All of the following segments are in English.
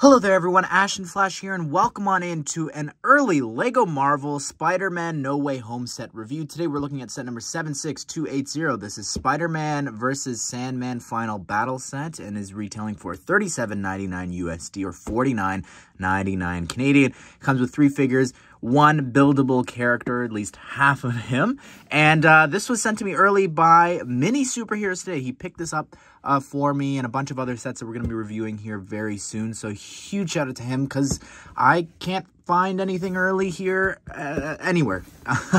Hello there everyone, Ashnflash here, and welcome on into an early LEGO Marvel Spider-Man No Way Home set review. Today we're looking at set number 76280. This is Spider-Man vs. Sandman Final Battle set and is retailing for $37.99 USD or $49.99 Canadian. Comes with 3 figures, 1 buildable character, at least half of him. And this was sent to me early by Mini Superheroes today. He picked this up for me and a bunch of other sets that we're going to be reviewing here very soon. So huge shout out to him because I can't find anything early here anywhere.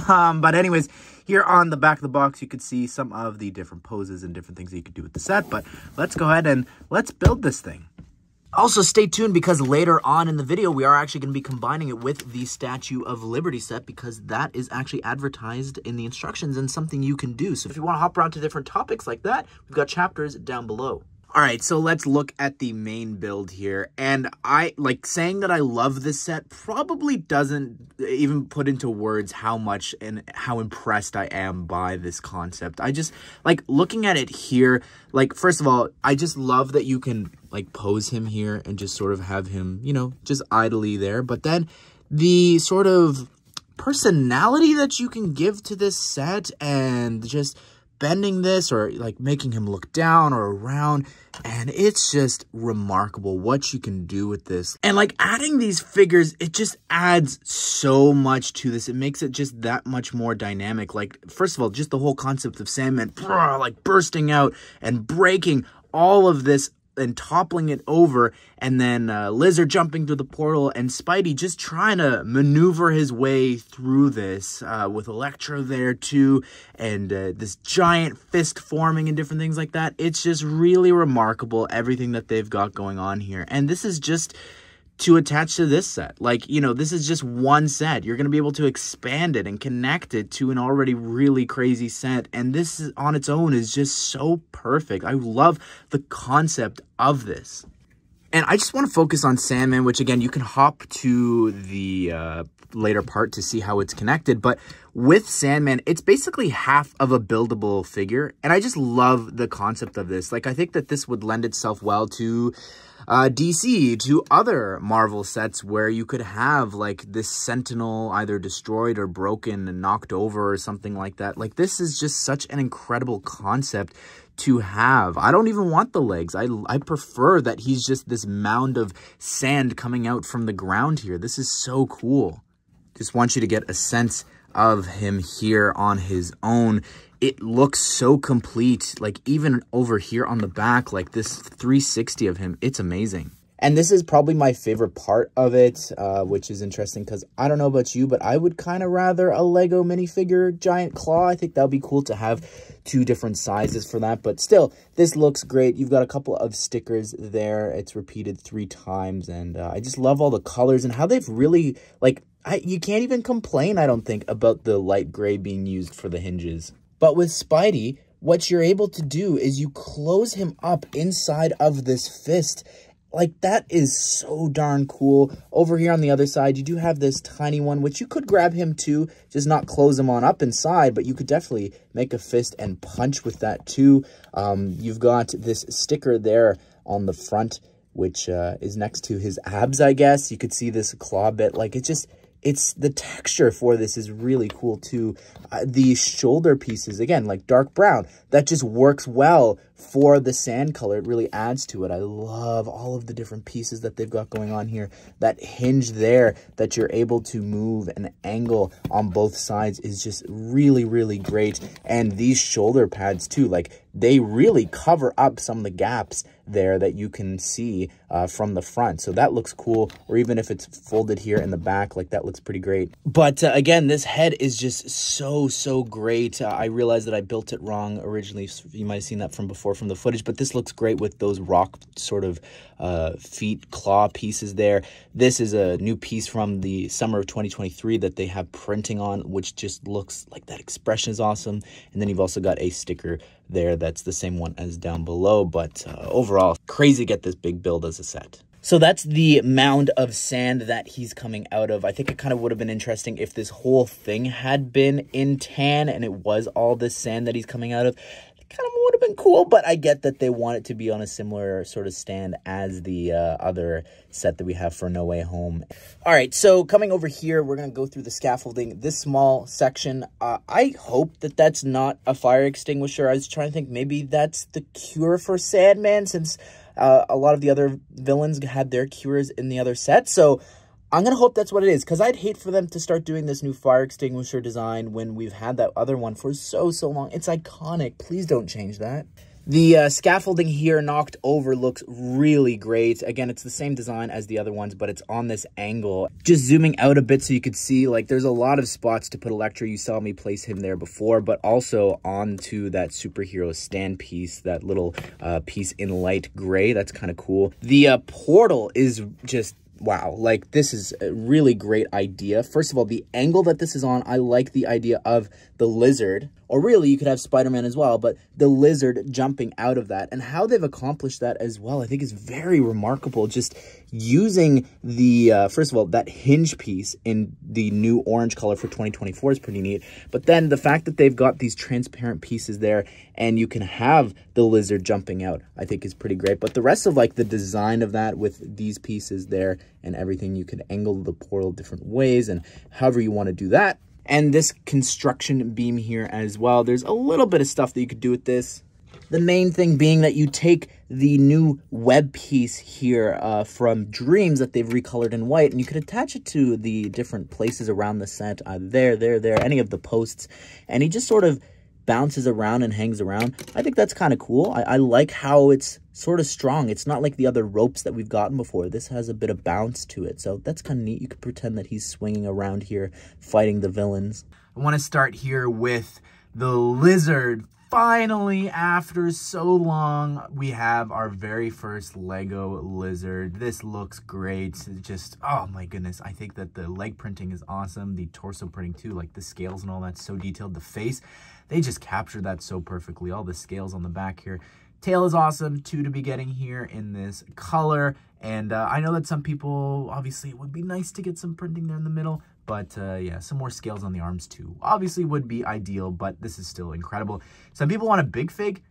But anyways, here on the back of the box, you could see some of the different poses and different things that you could do with the set. But let's go ahead and let's build this thing. Also, stay tuned because later on in the video, we are actually going to be combining it with the Statue of Liberty set because that is actually advertised in the instructions and something you can do. So if you want to hop around to different topics like that, we've got chapters down below. All right, so let's look at the main build here. And saying that I love this set probably doesn't even put into words how much and how impressed I am by this concept. I just, looking at it here, first of all, I just love that you can, pose him here and just sort of have him, you know, just idly there. But then the sort of personality that you can give to this set and just bending this or making him look down or around, and it's just remarkable what you can do with this. And adding these figures, it just adds so much to this. It makes it just that much more dynamic. First of all, just the whole concept of Sandman bursting out and breaking all of this and toppling it over, and then Lizard jumping through the portal, and Spidey just trying to maneuver his way through this with Electro there too, and this giant fist forming and different things like that. It's just really remarkable, everything that they've got going on here. And this is just to attach to this set. This is just one set. You're going to be able to expand it and connect it to an already really crazy set. And this is, on its own, is just so perfect. I love the concept of this. And I just want to focus on Sandman, which again, you can hop to the later part to see how it's connected. But with Sandman, it's basically half of a buildable figure. And I just love the concept of this. I think that this would lend itself well to DC, to other Marvel sets where you could have this Sentinel either destroyed or broken and knocked over or something like that. This is just such an incredible concept to have. I don't even want the legs. I prefer that he's just this mound of sand coming out from the ground here. This is so cool. Just want you to get a sense of him here on his own. It looks so complete, even over here on the back, this 360 of him, it's amazing. And this is probably my favorite part of it, which is interesting because I don't know about you, but I would kind of rather a Lego minifigure giant claw. I think that would be cool to have 2 different sizes for that, but still, this looks great. You've got a couple of stickers there. It's repeated 3 times, and I just love all the colors and how they've really, you can't even complain, I don't think, about the light gray being used for the hinges. But with Spidey, what you're able to do is you close him up inside of this fist. That is so darn cool. Over here on the other side, you do have this tiny one, which you could grab him too, just not close him on up inside, but you could definitely make a fist and punch with that too. You've got this sticker there on the front, which is next to his abs, I guess. You could see this claw bit. It's the texture for this is really cool too. The shoulder pieces, again, dark brown, that just works well for the sand color. It really adds to it. I love all of the different pieces that they've got going on here. That hinge there that you're able to move and angle on both sides is just really, really great. And these shoulder pads too, they really cover up some of the gaps there that you can see from the front. So that looks cool. Or even if it's folded here in the back, that looks pretty great. But again, this head is just so great. I realized that I built it wrong originally. You might have seen that from before from the footage, but this looks great with those rock sort of feet claw pieces there. This is a new piece from the summer of 2023 that they have printing on, which just looks like that expression is awesome. And then you've also got a sticker there that's the same one as down below, but overall, crazy to get this big build as a set. So that's the mound of sand that he's coming out of. I think it kind of would have been interesting if this whole thing had been in tan and it was all this sand that he's coming out of. kind of would have been cool, but I get that they want it to be on a similar sort of stand as the other set that we have for No Way Home. All right, so coming over here, we're going to go through the scaffolding. This small section, I hope that that's not a fire extinguisher. I was trying to think maybe that's the cure for Sandman, since a lot of the other villains had their cures in the other set. So I'm going to hope that's what it is, because I'd hate for them to start doing this new fire extinguisher design when we've had that other one for so long. It's iconic. Please don't change that. The scaffolding here knocked over looks really great. Again, it's the same design as the other ones, but it's on this angle. Just zooming out a bit so you could see, like, there's a lot of spots to put Electro. You saw me place him there before, but also onto that superhero stand piece, that little piece in light gray. That's kind of cool. The portal is just... wow, like, this is a really great idea. First of all, the angle that this is on, I like the idea of the lizard, or really, you could have Spider-Man as well, but the lizard jumping out of that, and how they've accomplished that as well, I think is very remarkable. Just using the, first of all, that hinge piece in the new orange color for 2024 is pretty neat, but then the fact that they've got these transparent pieces there, and you can have the lizard jumping out, I think is pretty great. But the rest of, like, the design of that with these pieces there and everything, you can angle the portal different ways and however you want to do that. And this construction beam here as well, there's a little bit of stuff that you could do with this. The main thing being that you take the new web piece here from Dreams that they've recolored in white, and you could attach it to the different places around the set, there, any of the posts, and he just sort of bounces around and hangs around. I think that's kind of cool. I like how it's sort of strong. It's not like the other ropes that we've gotten before. This has a bit of bounce to it, so that's kind of neat. You could pretend that he's swinging around here fighting the villains. I want to start here with the lizard. Finally, after so long, we have our very first Lego lizard. This looks great. It's just, oh my goodness. I think that the leg printing is awesome. The torso printing too, like the scales and all that, so detailed. The face, they just captured that so perfectly. All the scales on the back here. Tail is awesome, too, to be getting here in this color. And I know that some people, obviously, it would be nice to get some printing there in the middle. But yeah, some more scales on the arms too. Obviously would be ideal, but this is still incredible. Some people want a big fig.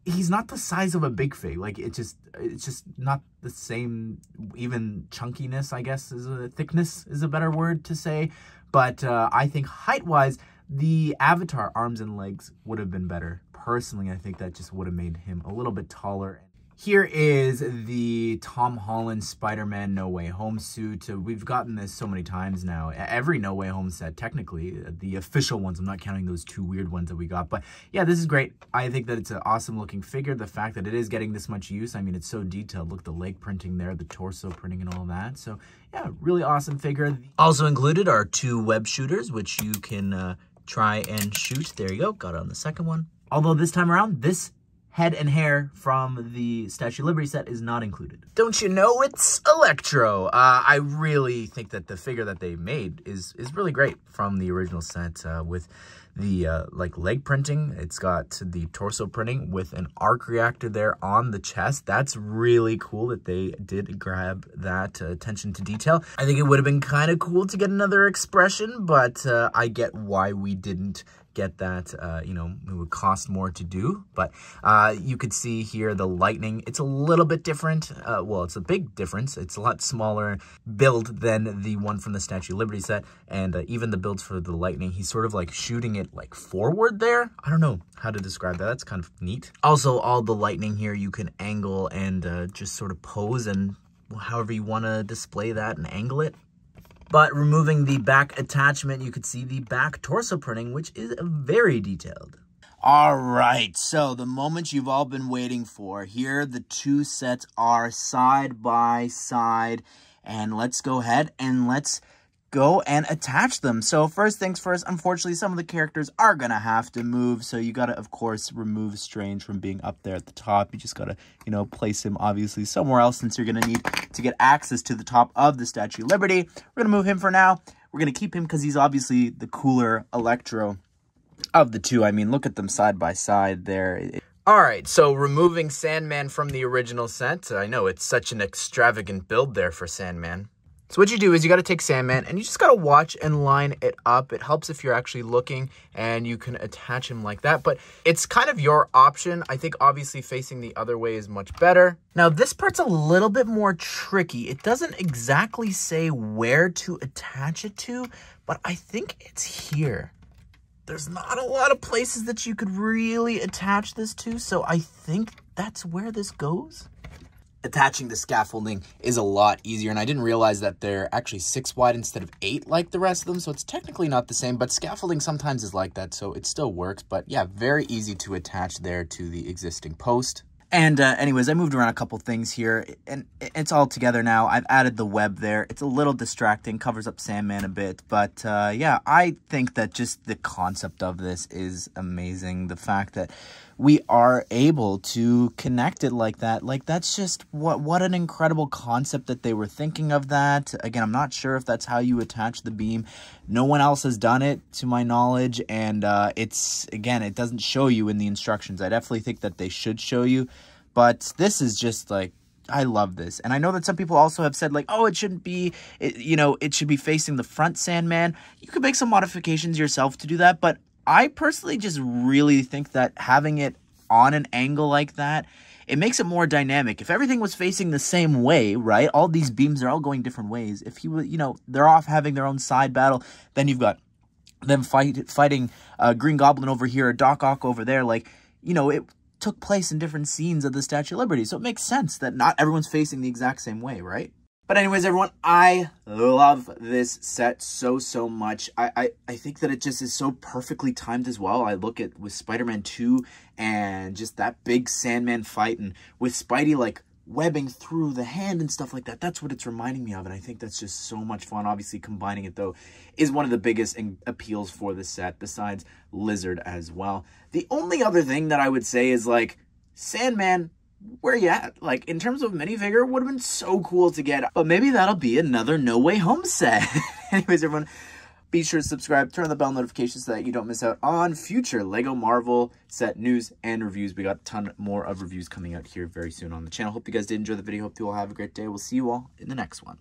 He's not the size of a big fig. Like, it's just not the same, even chunkiness, I guess, thickness is a better word to say. But I think height-wise, the Avatar arms and legs would have been better. Personally, I think that just would have made him a little bit taller. Here is the Tom Holland Spider-Man No Way Home suit. We've gotten this so many times now. Every No Way Home set, technically. The official ones. I'm not counting those two weird ones that we got. But yeah, this is great. I think that it's an awesome looking figure. The fact that it is getting this much use. I mean, it's so detailed. Look, the leg printing there, the torso printing and all that. So yeah, really awesome figure. Also included are 2 web shooters, which you can try and shoot. There you go. Got it on the second one. Although this time around, this head and hair from the Statue of Liberty set is not included. Don't you know it's Electro? I really think that the figure that they made is really great from the original set with the like leg printing. It's got the torso printing with an arc reactor there on the chest. That's really cool that they did grab that attention to detail. I think it would have been kind of cool to get another expression, but I get why we didn't get that. You know, it would cost more to do, but you could see here the lightning. It's a little bit different. Well, it's a big difference. It's a lot smaller build than the one from the Statue of Liberty set, and even the builds for the lightning, he's sort of like shooting it like forward there. I don't know how to describe that. That's kind of neat. Also, all the lightning here you can angle and just sort of pose and however you want to display that and angle it. But removing the back attachment, you could see the back torso printing, which is very detailed. All right, so the moment you've all been waiting for. Here, the 2 sets are side by side. And let's go ahead and let's go and attach them. So first things first, unfortunately, some of the characters are going to have to move. So you got to, of course, remove Strange from being up there at the top. You just got to, you know, place him obviously somewhere else since you're going to need to get access to the top of the Statue of Liberty. We're going to move him for now. We're going to keep him because he's obviously the cooler Electro of the 2. I mean, look at them side by side there. All right, so removing Sandman from the original set. I know it's such an extravagant build there for Sandman. So what you do is you got to take Sandman and you just got to watch and line it up. It helps if you're actually looking and you can attach him like that, but it's kind of your option. I think obviously facing the other way is much better. Now this part's a little bit more tricky. It doesn't exactly say where to attach it to, but I think it's here. There's not a lot of places that you could really attach this to, so I think that's where this goes. Attaching the scaffolding is a lot easier, and I didn't realize that they're actually 6 wide instead of 8 like the rest of them, so it's technically not the same, but scaffolding sometimes is like that, so it still works. But yeah, very easy to attach there to the existing post. And anyways, I moved around a couple things here, and it's all together now. I've added the web there. It's a little distracting, covers up Sandman a bit, but yeah, I think that just the concept of this is amazing. The fact that we are able to connect it like that, like that's just what an incredible concept that they were thinking of that. Again, I'm not sure if that's how you attach the beam. No one else has done it to my knowledge, and it's, again, it doesn't show you in the instructions. I definitely think that they should show you, but this is just like, I love this. And I know that some people also have said like, oh, it shouldn't be, it should be facing the front Sandman. You could make some modifications yourself to do that, but I personally just really think that having it on an angle like that, it makes it more dynamic. If everything was facing the same way, right? All these beams are all going different ways. If they're off having their own side battle, then you've got them fighting Green Goblin over here, Doc Ock over there. Like, it took place in different scenes of the Statue of Liberty. So it makes sense that not everyone's facing the exact same way, right? But anyways, everyone, I love this set so much. I think that it just is so perfectly timed as well. I look at with Spider-Man 2 and just that big Sandman fight, and with Spidey like webbing through the hand and stuff like that. That's what it's reminding me of, and I think that's just so much fun. Obviously, combining it, though, is one of the biggest appeals for the set, besides Lizard as well. The only other thing that I would say is, like, Sandman, where you at? Like, in terms of minifigure, would have been so cool to get, but maybe that'll be another No Way Home set. Anyways, everyone, be sure to subscribe, turn on the bell notifications so that you don't miss out on future Lego Marvel set news and reviews. We got a ton more of reviews coming out here very soon on the channel. Hope you guys did enjoy the video. Hope you all have a great day. We'll see you all in the next one.